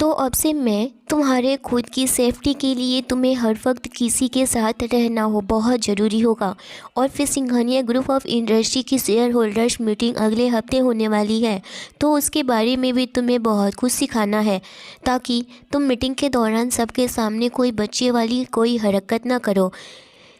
तो अब से मैं तुम्हारे खुद की सेफ्टी के लिए तुम्हें हर वक्त किसी के साथ रहना हो बहुत ज़रूरी होगा। और फिर सिंघानिया ग्रुप ऑफ इंडस्ट्री की शेयर होल्डर्स मीटिंग अगले हफ्ते होने वाली है, तो उसके बारे में भी तुम्हें बहुत कुछ सिखाना है, ताकि तुम मीटिंग के दौरान सबके सामने कोई बच्चे वाली कोई हरकत ना करो।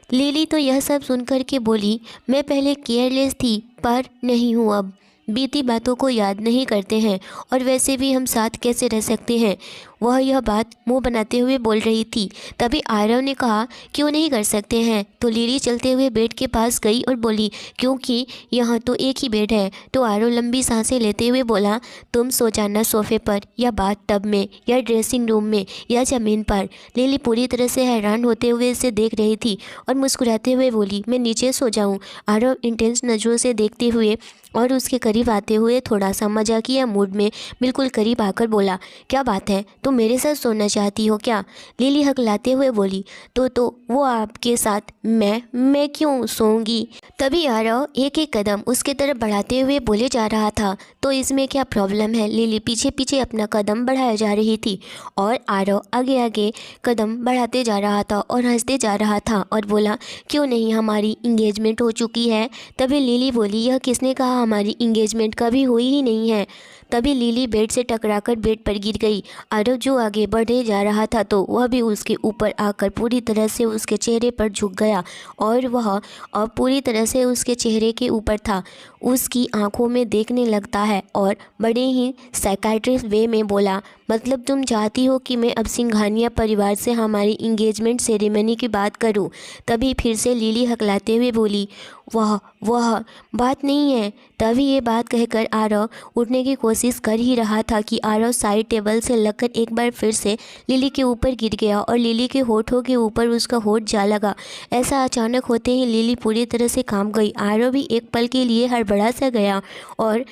लिली तो यह सब सुनकर के बोली, मैं पहले केयरलेस थी पर नहीं हूँ अब। बीती बातों को याद नहीं करते हैं, और वैसे भी हम साथ कैसे रह सकते हैं। वह यह बात मुंह बनाते हुए बोल रही थी, तभी आरव ने कहा, क्यों नहीं कर सकते हैं। तो लिली चलते हुए बेड के पास गई और बोली, क्योंकि यहाँ तो एक ही बेड है। तो आरव लंबी सांसें लेते हुए बोला, तुम सो जाना सोफे पर या बाथ टब में या ड्रेसिंग रूम में या ज़मीन पर। लिली पूरी तरह से हैरान होते हुए इसे देख रही थी और मुस्कुराते हुए बोली, मैं नीचे सो जाऊँ। आरव इंटेंस नज़रों से देखते हुए और उसके करीब आते हुए थोड़ा सा मजाकिया मूड में बिल्कुल करीब आकर बोला, क्या बात है, तुम मेरे साथ सोना चाहती हो क्या। लिली हकलाते हुए बोली, तो वो आपके साथ मैं क्यों सोऊंगी। तभी आरव एक एक कदम उसके तरफ बढ़ाते हुए बोले जा रहा था, तो इसमें क्या प्रॉब्लम है। लिली पीछे पीछे अपना कदम बढ़ाया जा रही थी और आरव आगे आगे कदम बढ़ाते जा रहा था और हंसते जा रहा था और बोला, क्यों नहीं, हमारी इंगेजमेंट हो चुकी है। तभी लिली बोली, यह किसने कहा, हमारी इंगेजमेंट कभी हुई ही नहीं है। तभी लिली बेड से टकराकर बेड पर गिर गई। आरव जो आगे बढ़े जा रहा था तो वह भी उसके ऊपर आकर पूरी तरह से उसके चेहरे पर झुक गया और वह अब पूरी तरह से उसके चेहरे के ऊपर था। उसकी आंखों में देखने लगता है और बड़े ही साइकाइट्रिस्ट वे में बोला, मतलब तुम चाहती हो कि मैं अब सिंघानिया परिवार से हमारी इंगेजमेंट सेरेमनी की बात करूं। तभी फिर से लिली हकलाते हुए बोली, वह बात नहीं है। तभी ये बात कहकर आरव उठने की कोशिश कर ही रहा था कि आरव साइड टेबल से लगकर एक बार फिर से लिली के ऊपर गिर गया और लिली के होठों के ऊपर उसका होठ जा लगा। ऐसा अचानक होते ही लिली पूरी तरह से कांप गई। आरव भी एक पल के लिए हड़बड़ा सा गया और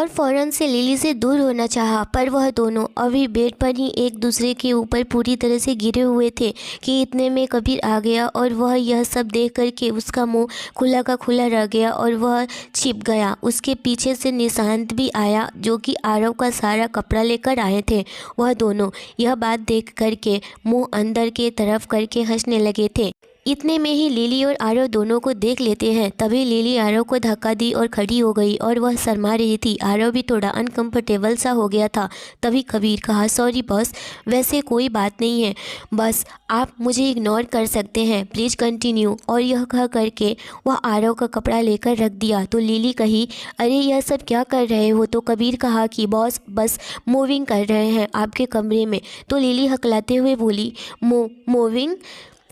फ़ौरन से लिली से दूर होना चाहा, पर वह दोनों अभी बेड पर ही एक दूसरे के ऊपर पूरी तरह से गिरे हुए थे कि इतने में कबीर आ गया और वह यह सब देख कर के उसका मुंह खुला का खुला रह गया और वह छिप गया। उसके पीछे से निशांत भी आया, जो कि आरव का सारा कपड़ा लेकर आए थे। वह दोनों यह बात देख कर के मुँह अंदर के तरफ करके हंसने लगे थे। इतने में ही लिली और आरव दोनों को देख लेते हैं। तभी लिली आरव को धक्का दी और खड़ी हो गई और वह शर्मा रही थी। आरव भी थोड़ा अनकंफर्टेबल सा हो गया था। तभी कबीर कहा, सॉरी बॉस, वैसे कोई बात नहीं है, बस आप मुझे इग्नोर कर सकते हैं, प्लीज़ कंटिन्यू। और यह कह करके वह आरव का कपड़ा लेकर रख दिया। तो लिली कही, अरे यह सब क्या कर रहे हो। तो कबीर कहा कि बॉस बस मूविंग कर रहे हैं आपके कमरे में। तो लिली हकलाते हुए बोली, मूविंग।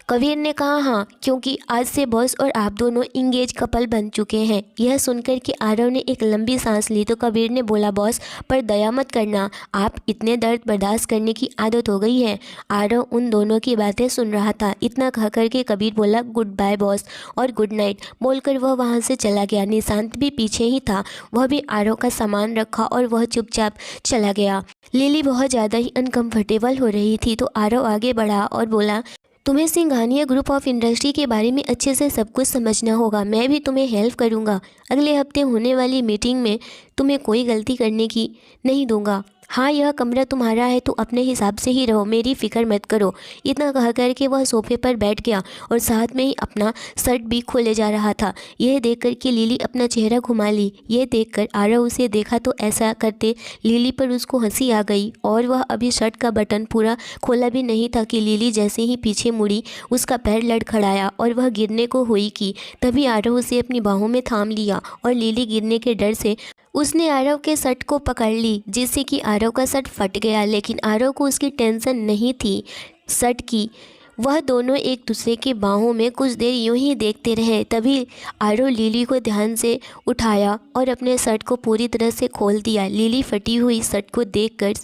कबीर ने कहा, हाँ, क्योंकि आज से बॉस और आप दोनों इंगेज कपल बन चुके हैं। यह सुनकर के आरव ने एक लंबी सांस ली। तो कबीर ने बोला, बॉस पर दया मत करना, आप इतने दर्द बर्दाश्त करने की आदत हो गई है। आरव उन दोनों की बातें सुन रहा था। इतना कह कर के कबीर बोला, गुड बाय बॉस और गुड नाइट बोलकर वह वहाँ से चला गया। निशांत भी पीछे ही था, वह भी आरव का सामान रखा और वह चुपचाप चला गया। लिली बहुत ज़्यादा ही अनकम्फर्टेबल हो रही थी। तो आरव आगे बढ़ा और बोला, तुम्हें सिंघानिया ग्रुप ऑफ इंडस्ट्री के बारे में अच्छे से सब कुछ समझना होगा। मैं भी तुम्हें हेल्प करूंगा। अगले हफ्ते होने वाली मीटिंग में तुम्हें कोई गलती करने की नहीं दूंगा। हाँ, यह कमरा तुम्हारा है तो अपने हिसाब से ही रहो, मेरी फ़िक्र मत करो। इतना कह कर के वह सोफे पर बैठ गया और साथ में ही अपना शर्ट भी खोले जा रहा था। यह देख कर के लिली अपना चेहरा घुमा ली। यह देख कर आरव उसे देखा तो ऐसा करते लिली पर उसको हंसी आ गई और वह अभी शर्ट का बटन पूरा खोला भी नहीं था कि लिली जैसे ही पीछे मुड़ी उसका पैर लड़खड़ाया और वह गिरने को हुई कि तभी आरव उसे अपनी बाहों में थाम लिया और लिली गिरने के डर से उसने आरव के शर्ट को पकड़ ली, जिससे कि आरव का शर्ट फट गया। लेकिन आरव को उसकी टेंशन नहीं थी शर्ट की। वह दोनों एक दूसरे की बाहों में कुछ देर यूं ही देखते रहे। तभी आरव लिली को ध्यान से उठाया और अपने शर्ट को पूरी तरह से खोल दिया। लिली फटी हुई शर्ट को देखकर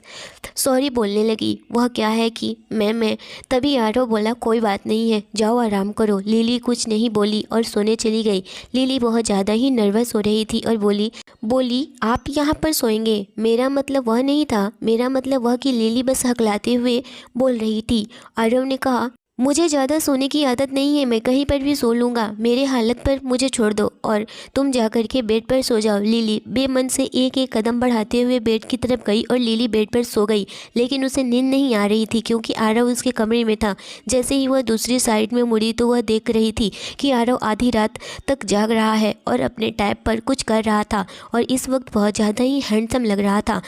सॉरी बोलने लगी। वह क्या है कि मैं तभी आरव बोला, कोई बात नहीं है, जाओ आराम करो। लिली कुछ नहीं बोली और सोने चली गई। लिली बहुत ज़्यादा ही नर्वस हो रही थी और बोली आप यहाँ पर सोएंगे। मेरा मतलब वह नहीं था, मेरा मतलब वह कि लिली बस हकलाते हुए बोल रही थी। आरव ने कहा, मुझे ज़्यादा सोने की आदत नहीं है, मैं कहीं पर भी सो लूँगा, मेरे हालत पर मुझे छोड़ दो और तुम जा कर के बेड पर सो जाओ। लिली बेमन से एक एक कदम बढ़ाते हुए बेड की तरफ गई और लिली बेड पर सो गई, लेकिन उसे नींद नहीं आ रही थी क्योंकि आरव उसके कमरे में था। जैसे ही वह दूसरी साइड में मुड़ी तो वह देख रही थी कि आरव आधी रात तक जाग रहा है और अपने टैब पर कुछ कर रहा था और इस वक्त बहुत ज़्यादा ही हैंडसम लग रहा था।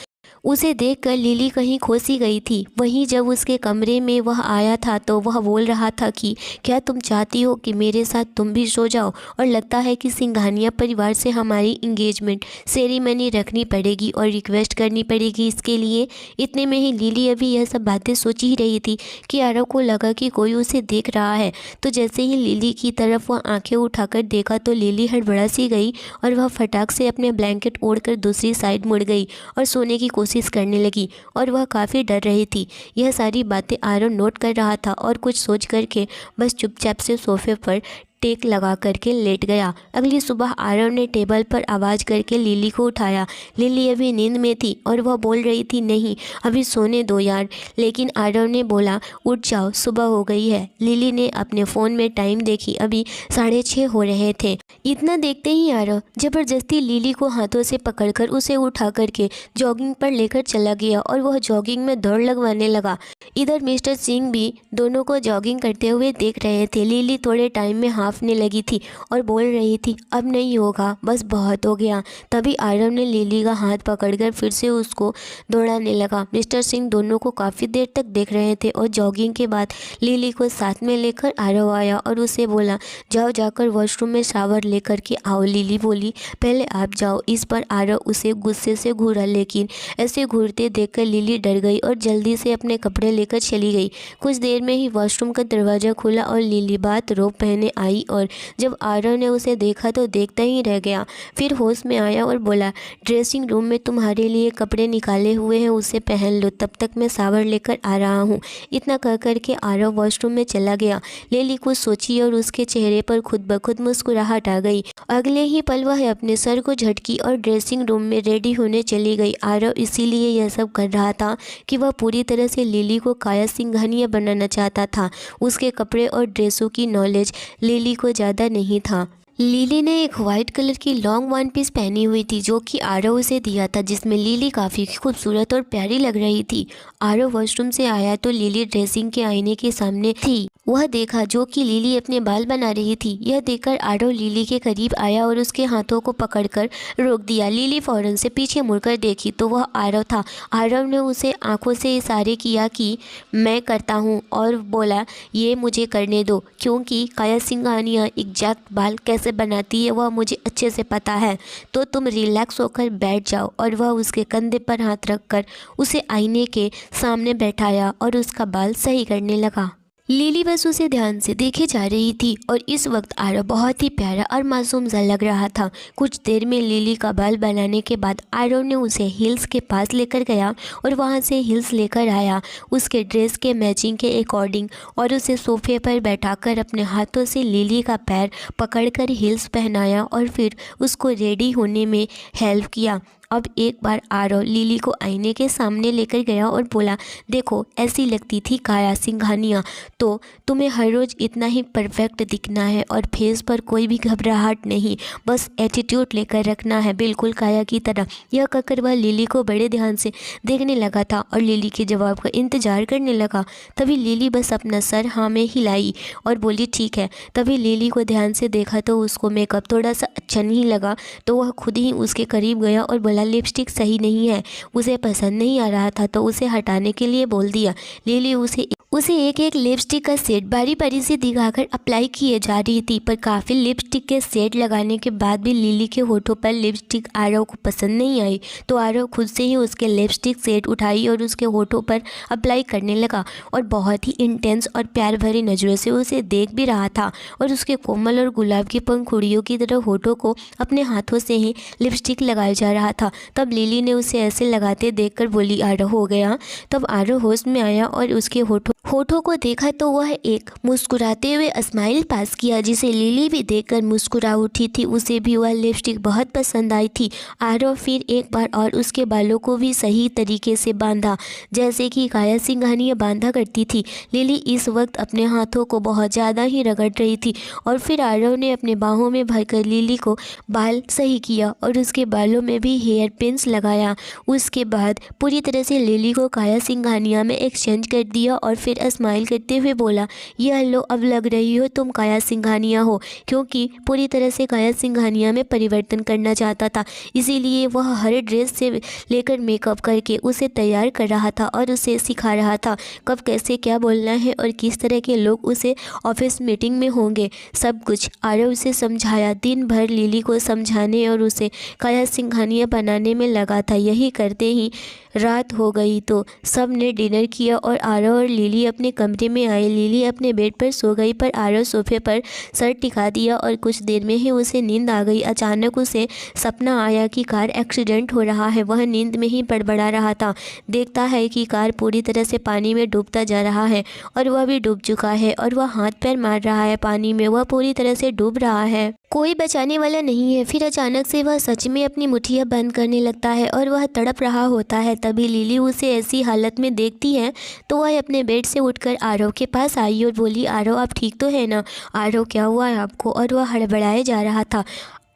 उसे देखकर लिली कहीं खो सी गई थी। वहीं जब उसके कमरे में वह आया था तो वह बोल रहा था कि क्या तुम चाहती हो कि मेरे साथ तुम भी सो जाओ, और लगता है कि सिंघानिया परिवार से हमारी इंगेजमेंट सेरेमनी रखनी पड़ेगी और रिक्वेस्ट करनी पड़ेगी इसके लिए। इतने में ही लिली अभी यह सब बातें सोच ही रही थी कि आरव को लगा कि कोई उसे देख रहा है। तो जैसे ही लिली की तरफ वह आंखें उठाकर देखा तो लिली हड़बड़ा सी गई और वह फटाक से अपने ब्लैंकेट ओढ़कर दूसरी साइड मुड़ गई और सोने की कोशिश करने लगी और वह काफ़ी डर रही थी। यह सारी बातें आरव नोट कर रहा था और कुछ सोच करके बस चुपचाप से सोफे पर टेक लगा करके लेट गया। अगली सुबह आरव ने टेबल पर आवाज़ करके लिली को उठाया। लिली अभी नींद में थी और वह बोल रही थी नहीं अभी सोने दो यार, लेकिन आरव ने बोला उठ जाओ सुबह हो गई है। लिली ने अपने फ़ोन में टाइम देखी, अभी 6:30 हो रहे थे। इतना देखते ही आरव ज़बरदस्ती लिली को हाथों से पकड़कर उसे उठा करके जॉगिंग पर लेकर चला गया और वह जॉगिंग में दौड़ लगवाने लगा। इधर मिस्टर सिंह भी दोनों को जॉगिंग करते हुए देख रहे थे। लिली थोड़े टाइम में हाँफने लगी थी और बोल रही थी अब नहीं होगा, बस बहुत हो गया। तभी आरव ने लिली का हाथ पकड़कर फिर से उसको दौड़ाने लगा। मिस्टर सिंह दोनों को काफ़ी देर तक देख रहे थे और जॉगिंग के बाद लिली को साथ में लेकर आरव आया और उसे बोला जाओ जाकर वॉशरूम में शावर लेकर के आओ। लिली बोली पहले आप जाओ। इस पर आरव उसे गुस्से से घूरा, लेकिन ऐसे घूरते देखकर लिली डर गई और जल्दी से अपने कपड़े लेकर चली गई। कुछ देर में ही वॉशरूम का दरवाज़ा खुला और लिली बाथरोब पहने आई और जब आरव ने उसे देखा तो देखता ही रह गया। फिर होश में आया और बोला ड्रेसिंग रूम में तुम्हारे लिए कपड़े निकाले हुए हैं, उसे पहन लो, तब तक मैं शावर लेकर आ रहा हूँ। इतना कह करके आरव वॉशरूम में चला गया। लिली कुछ सोची और उसके चेहरे पर खुद ब खुद मुस्कुराहट आ गई। अगले ही पल वह अपने सर को झटकी और ड्रेसिंग रूम में रेडी होने चली गई। आरव इसीलिए यह सब कर रहा था कि वह पूरी तरह से लिली को काया सिंघानिया बनाना चाहता था। उसके कपड़े और ड्रेसों की नॉलेज लिली को ज़्यादा नहीं था। लिली ने एक वाइट कलर की लॉन्ग वन पीस पहनी हुई थी जो कि आरव उसे दिया था, जिसमें लिली काफ़ी खूबसूरत और प्यारी लग रही थी। आरव वॉशरूम से आया तो लिली ड्रेसिंग के आईने के सामने थी। वह देखा जो कि लिली अपने बाल बना रही थी। यह देखकर आरव लिली के करीब आया और उसके हाथों को पकड़कर रोक दिया। लिली फौरन से पीछे मुड़कर देखी तो वह आरव था। आरव ने उसे आंखों से इशारे किया कि मैं करता हूँ और बोला ये मुझे करने दो, क्योंकि काया सिंघानिया एग्जैक्ट बाल कैसे बनाती है वह मुझे अच्छे से पता है। तो तुम रिलैक्स होकर बैठ जाओ। और वह उसके कंधे पर हाथ रखकर उसे आईने के सामने बैठाया और उसका बाल सही करने लगा। लिली बस उसे ध्यान से देखे जा रही थी और इस वक्त आरव बहुत ही प्यारा और मासूम सा लग रहा था। कुछ देर में लिली का बाल बनाने के बाद आरव ने उसे हिल्स के पास लेकर गया और वहां से हिल्स लेकर आया उसके ड्रेस के मैचिंग के अकॉर्डिंग और उसे सोफे पर बैठाकर अपने हाथों से लिली का पैर पकड़कर हिल्स पहनाया और फिर उसको रेडी होने में हेल्प किया। अब एक बार आरव लिली को आईने के सामने लेकर गया और बोला देखो ऐसी लगती थी काया सिंघानिया, तो तुम्हें हर रोज़ इतना ही परफेक्ट दिखना है और फेस पर कोई भी घबराहट नहीं, बस एटीट्यूड लेकर रखना है बिल्कुल काया की तरह। यह कहकर वह लिली को बड़े ध्यान से देखने लगा था और लिली के जवाब का इंतज़ार करने लगा। तभी लिली बस अपना सर हाँ में हिलाई और बोली ठीक है। तभी लिली को ध्यान से देखा तो उसको मेकअप थोड़ा सा अच्छा नहीं लगा तो वह खुद ही उसके करीब गया और बोला लिपस्टिक सही नहीं है। उसे पसंद नहीं आ रहा था तो उसे हटाने के लिए बोल दिया। लिली उसे एक एक लिपस्टिक का सेट बारी बारी से दिखाकर अप्लाई किए जा रही थी, पर काफ़ी लिपस्टिक के सेट लगाने के बाद भी लिली के होठों पर लिपस्टिक आरव को पसंद नहीं आई। तो आरव खुद से ही उसके लिपस्टिक सेट उठाई और उसके होठों पर अप्लाई करने लगा और बहुत ही इंटेंस और प्यार भरी नज़रों से उसे देख भी रहा था और उसके कोमल और गुलाब की पंखुड़ियों की तरह होठों को अपने हाथों से ही लिपस्टिक लगाया जा रहा था। तब लिली ने उसे ऐसे लगाते देखकर बोली आरव हो गया। तब आरव होश में आया और उसके होठों को देखा तो वह एक मुस्कुराते हुए स्माइल पास किया, जिसे लिली भी देखकर मुस्कुरा उठी थी। उसे भी वह लिपस्टिक बहुत पसंद आई थी। आरव फिर एक बार और उसके बालों को भी सही तरीके से बांधा, जैसे कि काया सिंघानिया बांधा करती थी। लिली इस वक्त अपने हाथों को बहुत ज़्यादा ही रगड़ रही थी और फिर आरव ने अपने बाहों में भरकर लिली को बाल सही किया और उसके बालों में भी हेयर पिन्स लगाया। उसके बाद पूरी तरह से लिली को काया सिंघानिया में एक्सचेंज कर दिया और फिर स्माइल करते हुए बोला, यह लो, अब लग रही हो तुम काया सिंघानिया हो। क्योंकि पूरी तरह से काया सिंघानिया में परिवर्तन करना चाहता था, इसीलिए वह हर ड्रेस से लेकर मेकअप करके उसे तैयार कर रहा था और उसे सिखा रहा था कब कैसे क्या बोलना है और किस तरह के लोग उसे ऑफिस मीटिंग में होंगे। सब कुछ आरव उसे समझाया। दिन भर लिली को समझाने और उसे काया सिंघानिया बनाने में लगा था। यही करते ही रात हो गई तो सब ने डिनर किया और आरव और लिली अपने कमरे में आए। लिली अपने बेड पर सो गई पर आरव सोफे पर सर टिका दिया और कुछ देर में ही उसे नींद आ गई। अचानक उसे सपना आया कि कार एक्सीडेंट हो रहा है। वह नींद में ही बड़बड़ा रहा था। देखता है कि कार पूरी तरह से पानी में डूबता जा रहा है और वह भी डूब चुका है और वह हाथ पैर मार रहा है पानी में। वह पूरी तरह से डूब रहा है, कोई बचाने वाला नहीं है। फिर अचानक से वह सच में अपनी मुट्ठियाँ बंद करने लगता है और वह तड़प रहा होता है। तभी लिली उसे ऐसी हालत में देखती है तो वह अपने बेड से उठकर आरव के पास आई और बोली, आरव आप ठीक तो है ना? आरव क्या हुआ है आपको? और वह हड़बड़ाए जा रहा था।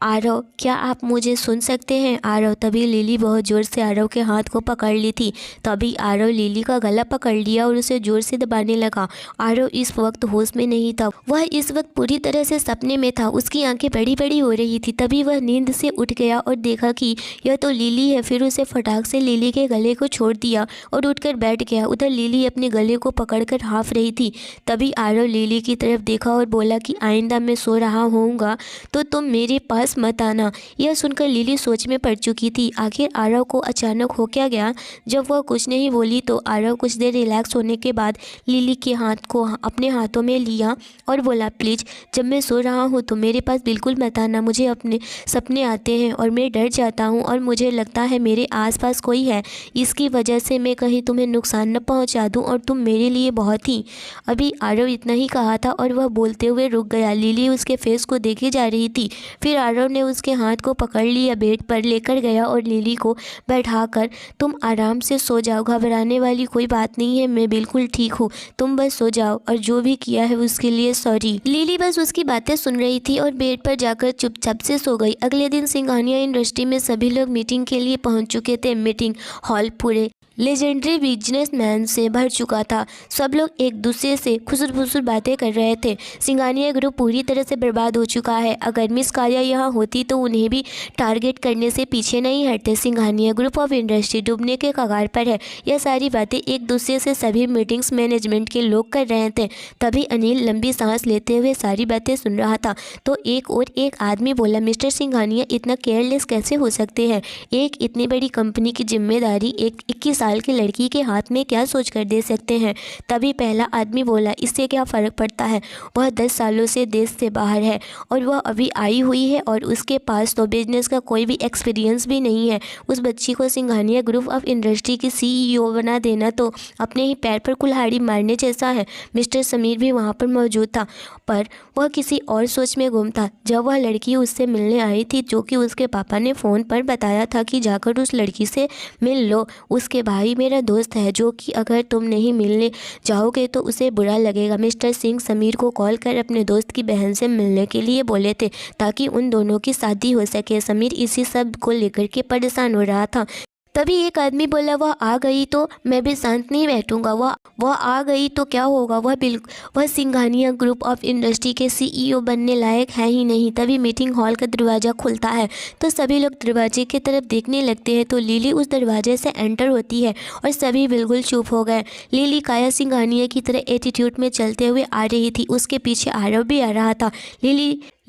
आरव क्या आप मुझे सुन सकते हैं? आरव। तभी लिली बहुत ज़ोर से आरव के हाथ को पकड़ ली थी। तभी आरव लिली का गला पकड़ लिया और उसे ज़ोर से दबाने लगा। आरव इस वक्त होश में नहीं था, वह इस वक्त पूरी तरह से सपने में था। उसकी आंखें बड़ी बड़ी हो रही थी। तभी वह नींद से उठ गया और देखा कि यह तो लिली है। फिर उसे फटाक से लिली के गले को छोड़ दिया और उठकर बैठ गया। उधर लिली अपने गले को पकड़कर हाँफ रही थी। तभी आरव लिली की तरफ देखा और बोला कि आइंदा मैं सो रहा होऊंगा तो तुम मेरे पास मत आना। यह सुनकर लिली सोच में पड़ चुकी थी। आखिर आरव को अचानक हो क्या गया? जब वह कुछ नहीं बोली तो आरव कुछ देर रिलैक्स होने के बाद लिली के हाथ को अपने हाथों में लिया और बोला, प्लीज़ जब मैं सो रहा हूँ तो मेरे पास बिल्कुल मत आना। मुझे अपने सपने आते हैं और मैं डर जाता हूँ और मुझे लगता है मेरे आसपास कोई है। इसकी वजह से मैं कहीं तुम्हें नुकसान न पहुँचा दूँ और तुम मेरे लिए बहुत ही। अभी आरव इतना ही कहा था और वह बोलते हुए रुक गया। लिली उसके फेस को देखे जा रही थी। फिर आरव ने उसके हाथ को पकड़ लिया, बेड पर लेकर गया और लिली को बैठाकर, तुम आराम से सो जाओ, घबराने वाली कोई बात नहीं है, मैं बिल्कुल ठीक हूँ, तुम बस सो जाओ और जो भी किया है उसके लिए सॉरी। लिली बस उसकी बातें सुन रही थी और बेड पर जाकर चुपचाप से सो गई। अगले दिन सिंघानिया इंडस्ट्री में सभी लोग मीटिंग के लिए पहुंच चुके थे। मीटिंग हॉल पूरे लेजेंडरी बिजनेसमैन से भर चुका था। सब लोग एक दूसरे से खुसर फुसर बातें कर रहे थे। सिंघानिया ग्रुप पूरी तरह से बर्बाद हो चुका है। अगर मिस काया यहाँ होती तो उन्हें भी टारगेट करने से पीछे नहीं हटते। सिंघानिया ग्रुप ऑफ इंडस्ट्री डूबने के कगार पर है। यह सारी बातें एक दूसरे से सभी मीटिंग्स मैनेजमेंट के लोग कर रहे थे। तभी अनिल लंबी सांस लेते हुए सारी बातें सुन रहा था तो एक आदमी बोला, मिस्टर सिंघानिया इतना केयरलेस कैसे हो सकते हैं? एक इतनी बड़ी कंपनी की जिम्मेदारी एक 21 साल की लड़की के हाथ में क्या सोच कर दे सकते हैं? तभी पहला आदमी बोला, इससे क्या फ़र्क पड़ता है? वह 10 सालों से देश से बाहर है और वह अभी आई हुई है और उसके पास तो बिजनेस का कोई भी एक्सपीरियंस भी नहीं है। उस बच्ची को सिंघानिया ग्रुप ऑफ इंडस्ट्री की CEO बना देना तो अपने ही पैर पर कुल्हाड़ी मारने जैसा है। मिस्टर समीर भी वहाँ पर मौजूद था पर वह किसी और सोच में गुम था। जब वह लड़की उससे मिलने आई थी, जो कि उसके पापा ने फ़ोन पर बताया था कि जाकर उस लड़की से मिल लो, उसके भाई मेरा दोस्त है जो कि अगर तुम नहीं मिलने जाओगे तो उसे बुरा लगेगा। मिस्टर सिंह समीर को कॉल कर अपने दोस्त की बहन से मिलने के लिए बोले थे ताकि उन दोनों की शादी हो सके। समीर इसी सब को लेकर के परेशान हो रहा था। तभी एक आदमी बोला, वह आ गई तो मैं भी शांत नहीं बैठूंगा। वह आ गई तो क्या होगा? वह सिंघानिया ग्रुप ऑफ इंडस्ट्री के CEO बनने लायक है ही नहीं। तभी मीटिंग हॉल का दरवाज़ा खुलता है तो सभी लोग दरवाजे की तरफ देखने लगते हैं तो लिली उस दरवाजे से एंटर होती है और सभी बिल्कुल चुप हो गए। लिली काया सिंघानिया की तरह एटीट्यूड में चलते हुए आ रही थी। उसके पीछे आरव भी आ रहा था।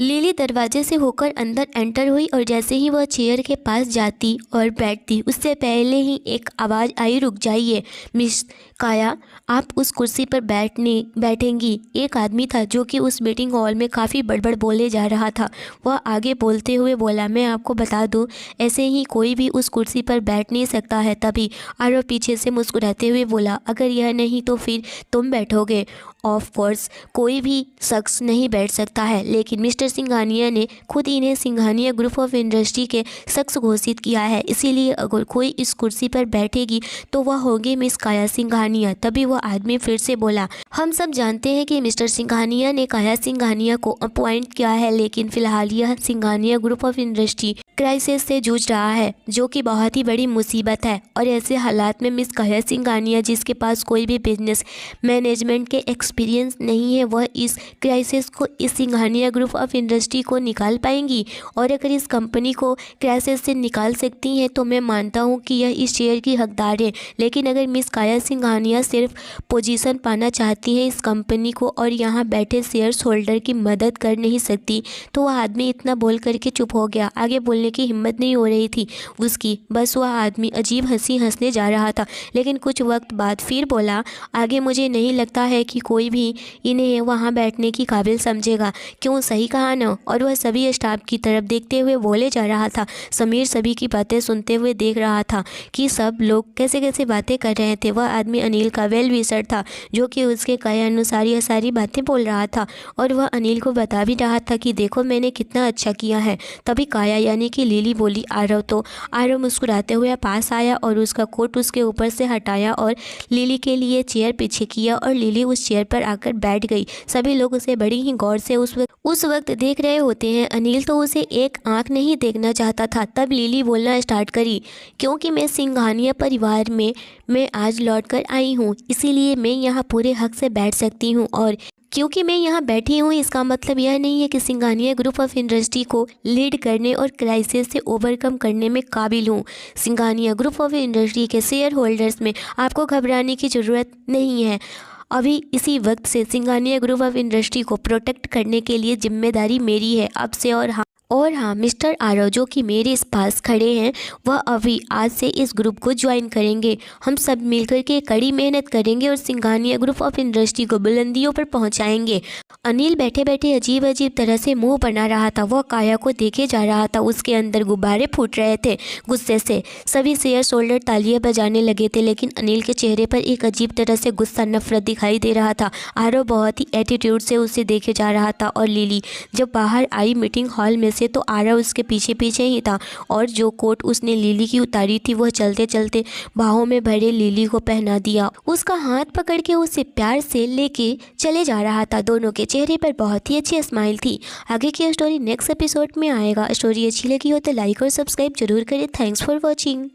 लिली दरवाजे से होकर अंदर एंटर हुई और जैसे ही वह चेयर के पास जाती और बैठती उससे पहले ही एक आवाज़ आई, रुक जाइए मिस काया, आप उस कुर्सी पर बैठेंगी। एक आदमी था जो कि उस मीटिंग हॉल में काफ़ी बड़बड़ बोले जा रहा था। वह आगे बोलते हुए बोला, मैं आपको बता दूं, ऐसे ही कोई भी उस कुर्सी पर बैठ नहीं सकता है। तभी आरव पीछे से मुस्कुराते हुए बोला, अगर यह नहीं तो फिर तुम बैठोगे। ऑफ कोर्स कोई भी शख्स नहीं बैठ सकता है, लेकिन मिस्टर सिंघानिया ने खुद इन्हें सिंघानिया ग्रुप ऑफ इंडस्ट्री के शख्स घोषित किया है, इसीलिए अगर कोई इस कुर्सी पर बैठेगी तो वह होगी मिस काया सिंघानिया। तभी वह आदमी फिर से बोला, हम सब जानते हैं कि मिस्टर सिंघानिया ने काया सिंघानिया को अपॉइंट किया है, लेकिन फिलहाल यह Singhania group of industry crisis से जूझ रहा है, जो कि बहुत ही बड़ी मुसीबत है। और ऐसे हालात में मिस काया सिंघानिया, जिसके पास कोई भी बिजनेस मैनेजमेंट के एक्सपीरियंस नहीं है, वह इस क्राइसिस को, इस सिंघानिया ग्रुप ऑफ इंडस्ट्री को निकाल पाएंगी। और अगर इस कंपनी को क्राइसिस से निकाल सकती हैं तो मैं मानता हूं कि यह इस शेयर की हकदार है। लेकिन अगर मिस काया सिंघानिया सिर्फ पोजीशन पाना चाहती हैं इस कंपनी को और यहाँ बैठे शेयर्स होल्डर की मदद कर नहीं सकती, तो वह आदमी इतना बोल करके चुप हो गया। आगे बोलने की हिम्मत नहीं हो रही थी उसकी, बस वह आदमी अजीब हंसी हंसने जा रहा था। लेकिन कुछ वक्त बाद फिर बोला, आगे मुझे नहीं लगता है कि कोई भी इन्हें वहाँ बैठने की काबिल समझेगा। क्यों, सही कहा ना। और वह सभी स्टाफ की तरफ देखते हुए बोले जा रहा था। समीर सभी की बातें सुनते हुए देख रहा था कि सब लोग कैसे कैसे बातें कर रहे थे। वह आदमी अनिल का वेल विशर था, जो कि उसके कहे अनुसार यह सारी बातें बोल रहा था और वह अनिल को बता भी रहा था कि देखो मैंने कितना अच्छा किया है। तभी काया यानी कि लिली बोली, आरव। तो आरव मुस्कुराते हुए पास आया और उसका कोट उसके ऊपर से हटाया और लिली के लिए चेयर पीछे किया और लिली उस चेयर पर आकर बैठ गई। सभी लोग उसे बड़ी ही गौर से उस वक्त देख रहे होते हैं। अनिल तो उसे एक आंख नहीं देखना चाहता था। तब लिली बोलना स्टार्ट करी, क्योंकि मैं सिंघानिया परिवार में मैं आज लौट कर आई हूँ, इसीलिए मैं यहाँ पूरे हक से बैठ सकती हूँ। और क्योंकि मैं यहाँ बैठी हूँ इसका मतलब यह नहीं है कि सिंघानिया ग्रुप ऑफ इंडस्ट्री को लीड करने और क्राइसिस से ओवरकम करने में काबिल हूँ। सिंघानिया ग्रुप ऑफ इंडस्ट्री के शेयर होल्डर्स में आपको घबराने की ज़रूरत नहीं है। अभी इसी वक्त से सिंघानिया ग्रुप ऑफ इंडस्ट्री को प्रोटेक्ट करने के लिए जिम्मेदारी मेरी है अब से। और हाँ मिस्टर आरव, जो कि मेरे इस पास खड़े हैं, वह अभी आज से इस ग्रुप को ज्वाइन करेंगे। हम सब मिलकर के कड़ी मेहनत करेंगे और सिंघानिया ग्रुप ऑफ इंडस्ट्री को बुलंदियों पर पहुंचाएंगे। अनिल बैठे बैठे अजीब अजीब तरह से मुंह बना रहा था। वह काया को देखे जा रहा था, उसके अंदर गुब्बारे फूट रहे थे गुस्से से। सभी शेयर होल्डर तालियां बजाने लगे थे, लेकिन अनिल के चेहरे पर एक अजीब तरह से गुस्सा, नफरत दिखाई दे रहा था। आरव बहुत ही एटीट्यूड से उसे देखे जा रहा था। और लिली जब बाहर आई मीटिंग हॉल में से, तो आरव उसके पीछे पीछे ही था और जो कोट उसने लिली की उतारी थी वह चलते चलते बाहों में भरे लिली को पहना दिया। उसका हाथ पकड़ के उसे प्यार से लेके चले जा रहा था। दोनों के चेहरे पर बहुत ही अच्छी स्माइल थी। आगे की स्टोरी नेक्स्ट एपिसोड में आएगा। स्टोरी अच्छी लगी हो तो लाइक और सब्सक्राइब जरूर करें। Thanks for watching.